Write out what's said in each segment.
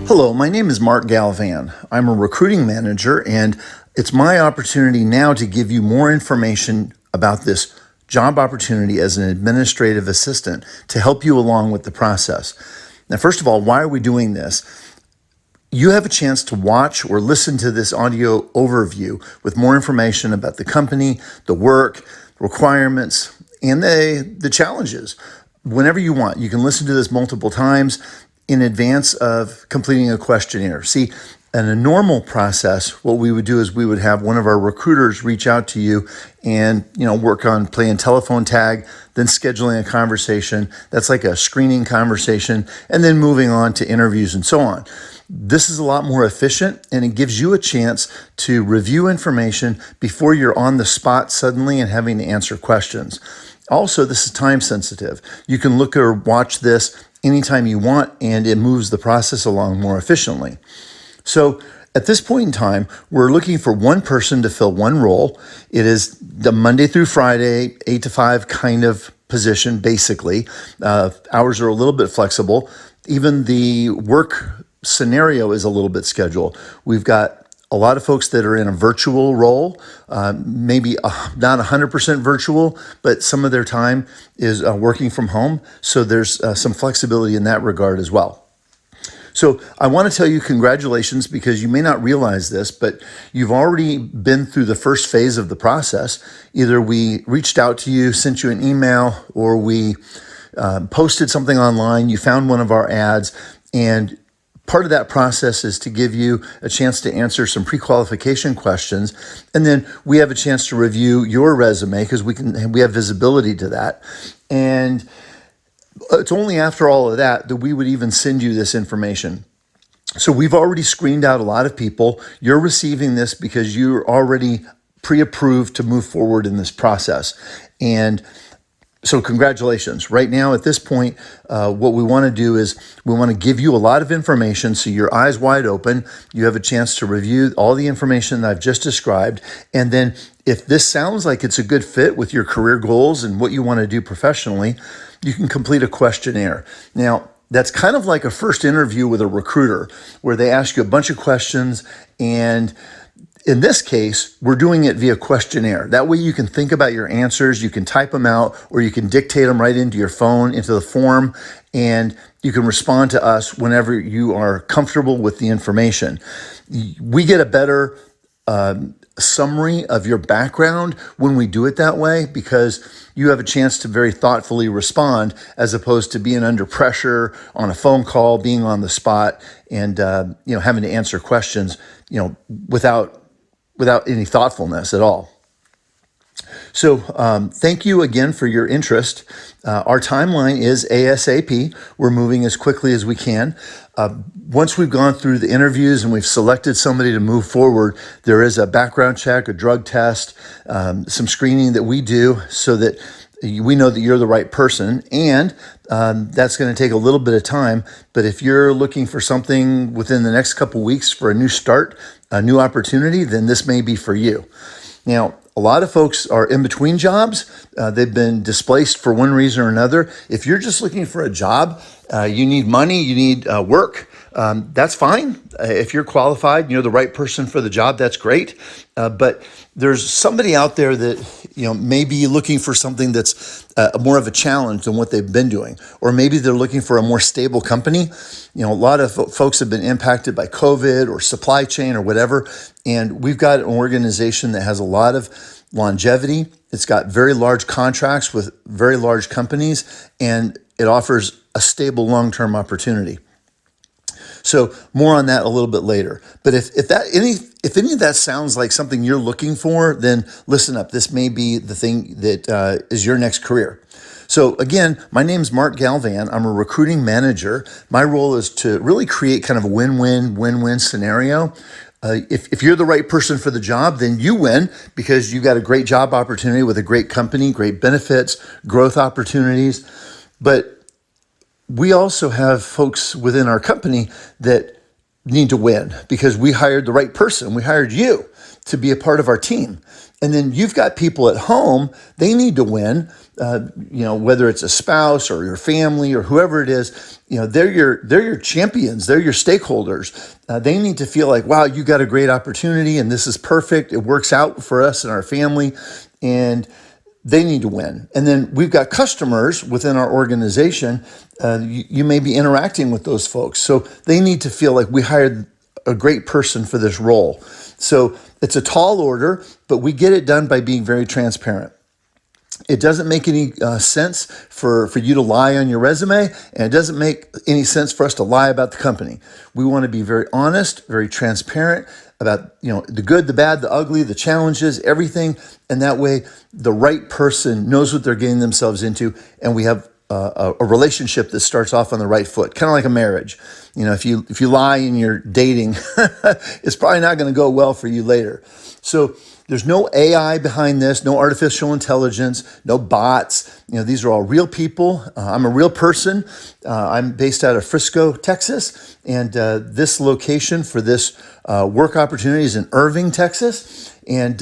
Hello, my name is Mark Galvan. I'm a recruiting manager, and it's my opportunity now to give you more information about this job opportunity as an administrative assistant to help you along with the process. Now, first of all, why are we doing this? You have a chance to watch or listen to this audio overview with more information about the company, the work, requirements, and the challenges. Whenever you want, you can listen to this multiple times in advance of completing a questionnaire. See, in a normal process, what we would do is we would have one of our recruiters reach out to you and work on playing telephone tag, then scheduling a conversation. That's like a screening conversation, and then moving on to interviews and so on. This is a lot more efficient, and it gives you a chance to review information before you're on the spot suddenly and having to answer questions. Also, this is time sensitive. You can look or watch this anytime you want, and it moves the process along more efficiently. So at this point in time, we're looking for one person to fill one role. It is the Monday through Friday, 8 to 5 kind of position, basically. Hours are a little bit flexible. Even the work scenario is a little bit scheduled. We've got a lot of folks that are in a virtual role, maybe not 100% virtual, but some of their time is working from home. So there's some flexibility in that regard as well. So I want to tell you congratulations, because you may not realize this, but you've already been through the first phase of the process. Either we reached out to you, sent you an email, or we posted something online, you found one of our ads, and part of that process is to give you a chance to answer some pre-qualification questions, and then we have a chance to review your resume because we have visibility to that. And it's only after all of that we would even send you this information. So we've already screened out a lot of people. You're receiving this because you're already pre-approved to move forward in this process. And so congratulations. Right now at this point, what we want to do is we want to give you a lot of information so your eyes wide open. You have a chance to review all the information that I've just described. And then if this sounds like it's a good fit with your career goals and what you want to do professionally, you can complete a questionnaire. Now, that's kind of like a first interview with a recruiter where they ask you a bunch of questions, and in this case, we're doing it via questionnaire. That way you can think about your answers, you can type them out, or you can dictate them right into your phone, into the form, and you can respond to us whenever you are comfortable with the information. We get a better summary of your background when we do it that way, because you have a chance to very thoughtfully respond, as opposed to being under pressure on a phone call, being on the spot, and having to answer questions without any thoughtfulness at all. So thank you again for your interest. Our timeline is ASAP. We're moving as quickly as we can. Once we've gone through the interviews and we've selected somebody to move forward, there is a background check, a drug test, some screening that we do so that we know that you're the right person, and that's going to take a little bit of time. But if you're looking for something within the next couple weeks for a new start, a new opportunity, then this may be for you. Now, a lot of folks are in between jobs. They've been displaced for one reason or another. If you're just looking for a job, you need money, you need work, that's fine. If you're qualified and you're the right person for the job, that's great. But there's somebody out there that may be looking for something that's more of a challenge than what they've been doing. Or maybe they're looking for a more stable company. A lot of folks have been impacted by COVID or supply chain or whatever. And we've got an organization that has a lot of longevity. It's got very large contracts with very large companies, and it offers a stable long-term opportunity. So more on that a little bit later. But if any of that sounds like something you're looking for, then listen up. This may be the thing that is your next career. So again, my name's Mark Galvan. I'm a recruiting manager. My role is to really create kind of a win-win scenario. If you're the right person for the job, then you win because you got a great job opportunity with a great company, great benefits, growth opportunities. But we also have folks within our company that need to win because we hired the right person. We hired you to be a part of our team. And then you've got people at home, they need to win, whether it's a spouse or your family or whoever it is, they're your champions, they're your stakeholders. They need to feel like, wow, you got a great opportunity and this is perfect. It works out for us and our family, and they need to win. And then we've got customers within our organization. You may be interacting with those folks. So they need to feel like we hired a great person for this role. So it's a tall order, but we get it done by being very transparent. It doesn't make any sense for you to lie on your resume, and it doesn't make any sense for us to lie about the company. We want to be very honest, very transparent about the good, the bad, the ugly, the challenges, everything, and that way the right person knows what they're getting themselves into, and we have a relationship that starts off on the right foot, kind of like a marriage. If you lie and you're dating, it's probably not going to go well for you later. So there's no AI behind this, no artificial intelligence, no bots. These are all real people. I'm a real person. I'm based out of Frisco, Texas, and this location for this work opportunity is in Irving, Texas. And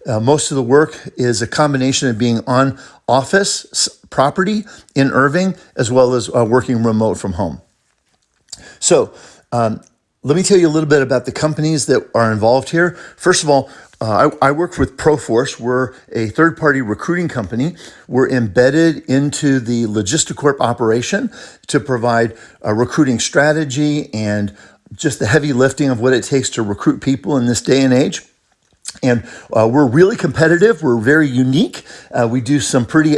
most of the work is a combination of being on office property in Irving, as well as working remote from home. So let me tell you a little bit about the companies that are involved here. First of all, I work with Proforce. We're a third-party recruiting company. We're embedded into the Logisticorp operation to provide a recruiting strategy and just the heavy lifting of what it takes to recruit people in this day and age. And we're really competitive. We're very unique. We do some pretty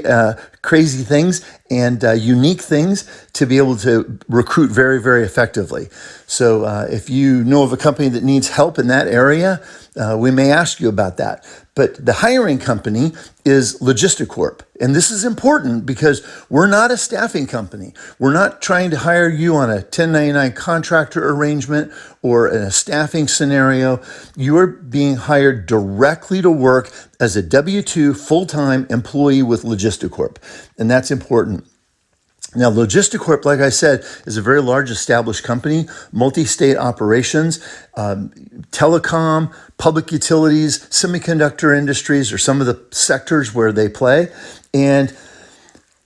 crazy things and unique things to be able to recruit very, very effectively. So if you know of a company that needs help in that area, we may ask you about that. But the hiring company is Logisticorp. And this is important because we're not a staffing company. We're not trying to hire you on a 1099 contractor arrangement or in a staffing scenario. You are being hired directly to work as a W-2 full-time employee with Logisticorp. And that's important. Now, Logisticorp, like I said, is a very large established company, multi-state operations, telecom, public utilities, semiconductor industries are some of the sectors where they play. And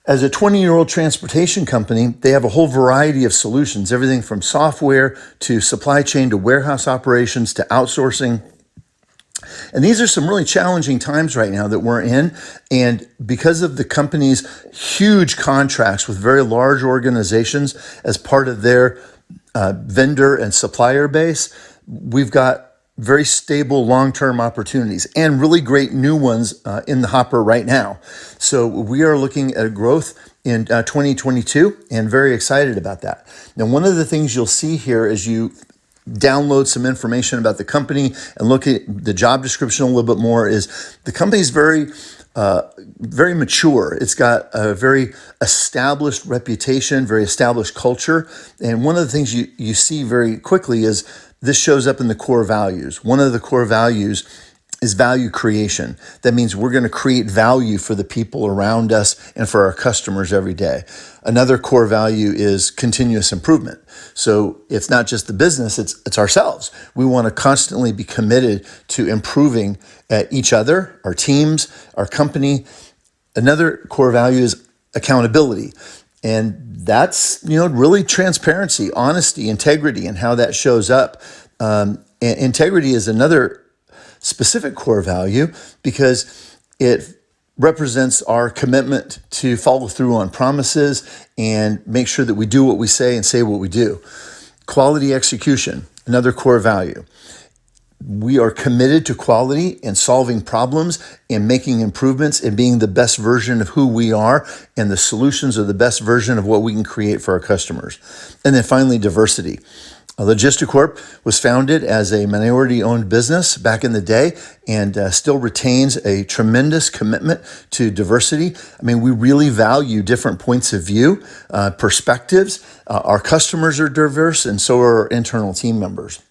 as a 20-year-old transportation company, they have a whole variety of solutions, everything from software to supply chain to warehouse operations to outsourcing. And these are some really challenging times right now that we're in. And because of the company's huge contracts with very large organizations as part of their vendor and supplier base, we've got very stable long-term opportunities and really great new ones in the hopper right now. So we are looking at growth in 2022 and very excited about that. Now, one of the things you'll see here as you download some information about the company and look at the job description a little bit more is the company's very mature. It's got a very established reputation, very established culture. And one of the things you see very quickly is this shows up in the core values. One of the core values is value creation. That means we're going to create value for the people around us and for our customers every day. Another core value is continuous improvement. So it's not just the business, it's ourselves. We want to constantly be committed to improving each other, our teams, our company. Another core value is accountability. And that's, really transparency, honesty, integrity, and how that shows up. Integrity is another specific core value because it represents our commitment to follow through on promises and make sure that we do what we say and say what we do. Quality execution, another core value. We are committed to quality and solving problems and making improvements and being the best version of who we are, and the solutions are the best version of what we can create for our customers. And then finally, diversity. Logisticorp was founded as a minority-owned business back in the day and still retains a tremendous commitment to diversity. I mean, we really value different points of view, perspectives. Our customers are diverse, and so are our internal team members.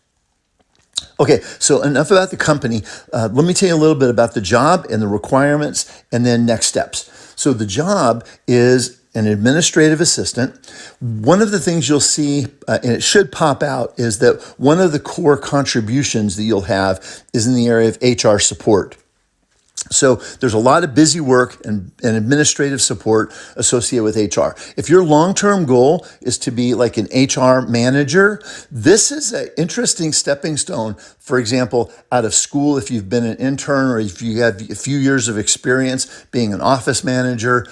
Okay, so enough about the company. Let me tell you a little bit about the job and the requirements and then next steps. So the job is an administrative assistant. One of the things you'll see, and it should pop out, is that one of the core contributions that you'll have is in the area of HR support. So there's a lot of busy work and administrative support associated with HR. If your long-term goal is to be like an HR manager, this is an interesting stepping stone. For example, out of school, if you've been an intern or if you have a few years of experience being an office manager,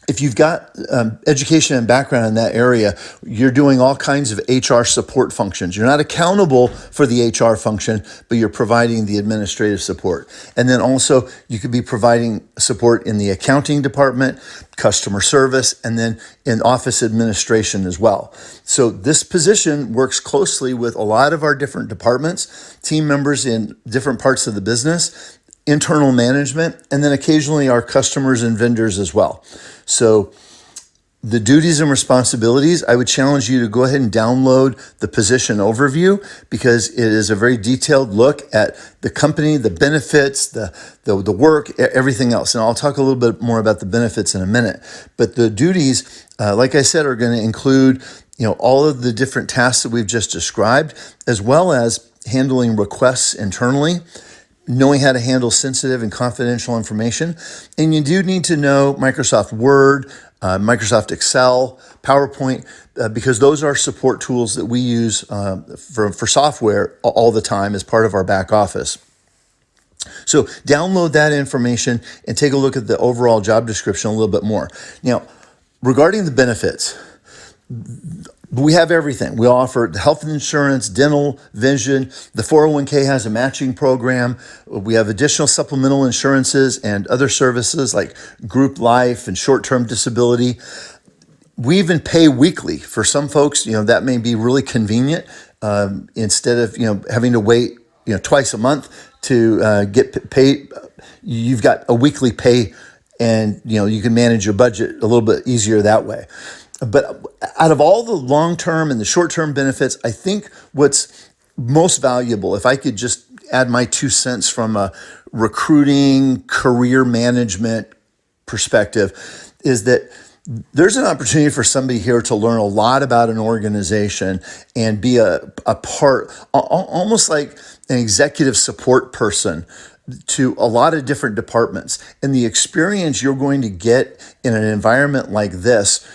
if you've got education and background in that area, you're doing all kinds of HR support functions. You're not accountable for the HR function, but you're providing the administrative support. And then also you could be providing support in the accounting department, customer service, and then in office administration as well. So this position works closely with a lot of our different departments, team members in different parts of the business, internal management, and then occasionally our customers and vendors as well. So the duties and responsibilities, I would challenge you to go ahead and download the position overview because it is a very detailed look at the company, the benefits, the work, everything else. And I'll talk a little bit more about the benefits in a minute. But the duties, like I said, are going to include, all of the different tasks that we've just described, as well as handling requests internally, knowing how to handle sensitive and confidential information. And you do need to know Microsoft Word, Microsoft Excel, PowerPoint, because those are support tools that we use for software all the time as part of our back office. So download that information and take a look at the overall job description a little bit more. Now, regarding the benefits, we have everything. We offer health insurance, dental, vision. The 401k has a matching program. We have additional supplemental insurances and other services like group life and short-term disability. We even pay weekly. For some folks, that may be really convenient. Instead of, having to wait, twice a month to get paid, you've got a weekly pay and, you can manage your budget a little bit easier that way. But out of all the long-term and the short-term benefits, I think what's most valuable, if I could just add my 2 cents from a recruiting, career management perspective, is that there's an opportunity for somebody here to learn a lot about an organization and be a part, almost like an executive support person to a lot of different departments. And the experience you're going to get in an environment like this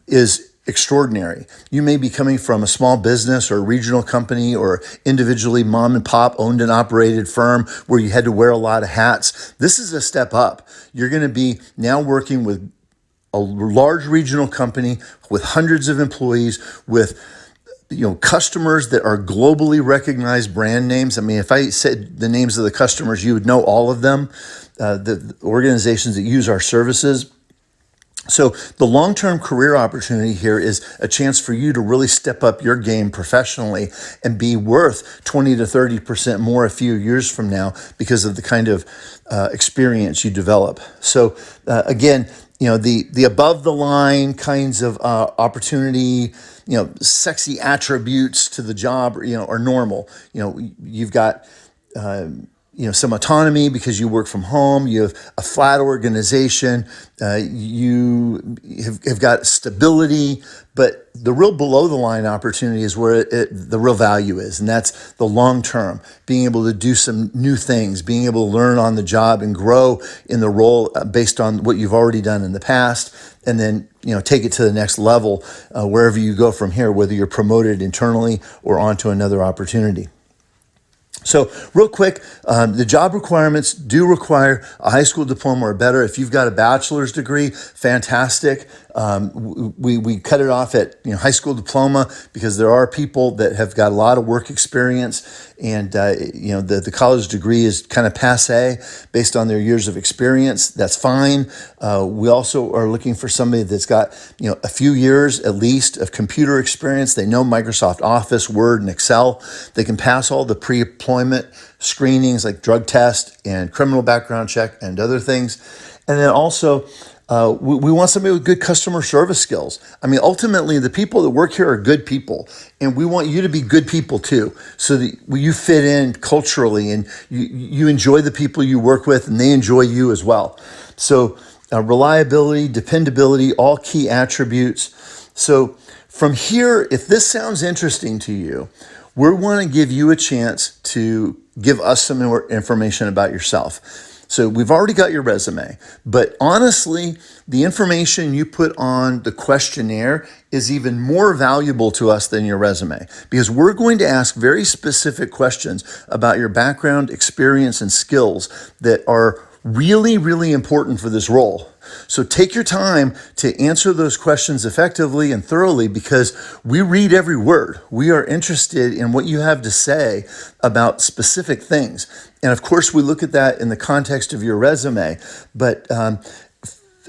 is extraordinary. You may be coming from a small business or a regional company or individually mom and pop owned and operated firm where you had to wear a lot of hats. This is a step up. You're going to be now working with a large regional company with hundreds of employees, with customers that are globally recognized brand names. I mean, if I said the names of the customers, you would know all of them, the organizations that use our services. So the long-term career opportunity here is a chance for you to really step up your game professionally and be worth 20 to 30% more a few years from now because of the kind of experience you develop. So again, the above the line kinds of opportunity, sexy attributes to the job, are normal. You've got some autonomy because you work from home. You have a flat organization. You have got stability, but the real below the line opportunity is where the real value is. And that's the long term, being able to do some new things, being able to learn on the job and grow in the role based on what you've already done in the past. And then, take it to the next level wherever you go from here, whether you're promoted internally or onto another opportunity. So real quick, the job requirements do require a high school diploma or better. If you've got a bachelor's degree, fantastic. We cut it off at high school diploma because there are people that have got a lot of work experience, and the college degree is kind of passé based on their years of experience. That's fine. We also are looking for somebody that's got a few years at least of computer experience. They know Microsoft Office, Word, and Excel. They can pass all the pre-employment screenings like drug test and criminal background check and other things. And then also, we want somebody with good customer service skills. I mean, ultimately, the people that work here are good people, and we want you to be good people too, so that you fit in culturally and you enjoy the people you work with and they enjoy you as well. So reliability, dependability, all key attributes. So from here, if this sounds interesting to you, we want to give you a chance to give us some more information about yourself. So we've already got your resume, but honestly, the information you put on the questionnaire is even more valuable to us than your resume, because we're going to ask very specific questions about your background, experience, and skills that are really, really important for this role. So take your time to answer those questions effectively and thoroughly, because we read every word. We are interested in what you have to say about specific things. And of course, we look at that in the context of your resume. But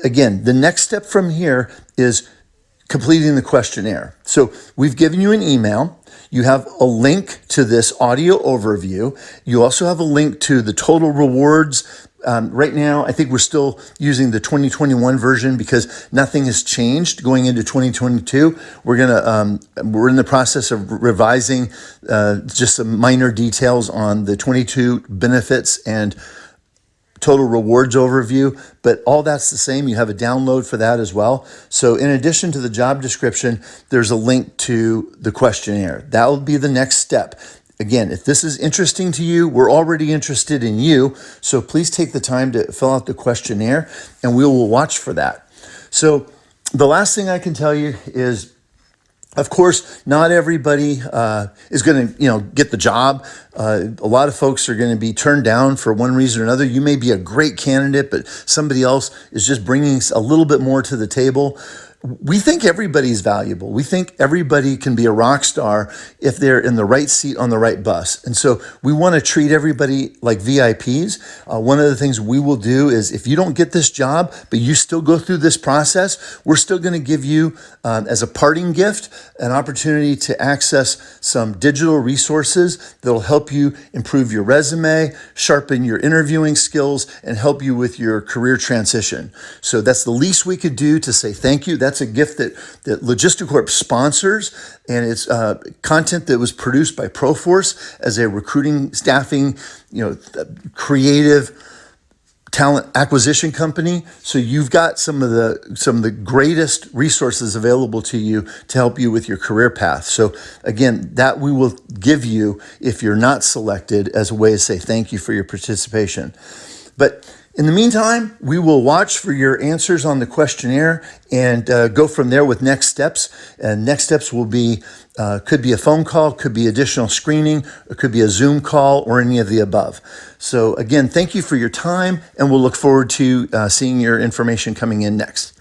again, the next step from here is completing the questionnaire. So we've given you an email. You have a link to this audio overview. You also have a link to the total rewards. Right now, I think we're still using the 2021 version because nothing has changed going into 2022. We're in the process of revising just some minor details on the 22 benefits and total rewards overview, but all that's the same. You have a download for that as well. So in addition to the job description, there's a link to the questionnaire. That will be the next step. Again, if this is interesting to you, we're already interested in you. So please take the time to fill out the questionnaire and we will watch for that. So the last thing I can tell you is, of course, not everybody is going to, get the job. A lot of folks are going to be turned down for one reason or another. You may be a great candidate, but somebody else is just bringing a little bit more to the table. We think everybody's valuable. We think everybody can be a rock star if they're in the right seat on the right bus. And so we want to treat everybody like VIPs. One of the things we will do is, if you don't get this job, but you still go through this process, we're still going to give you, as a parting gift, an opportunity to access some digital resources that'll help you improve your resume, sharpen your interviewing skills, and help you with your career transition. So that's the least we could do to say thank you. That's a gift that Logisticorp sponsors, and it's content that was produced by Proforce as a recruiting, staffing, creative talent acquisition company. So you've got some of the greatest resources available to you to help you with your career path. So again, that we will give you if you're not selected, as a way to say thank you for your participation. But in the meantime, we will watch for your answers on the questionnaire and go from there with next steps. And next steps will be, could be a phone call, could be additional screening, it could be a Zoom call, or any of the above. So again, thank you for your time, and we'll look forward to seeing your information coming in next.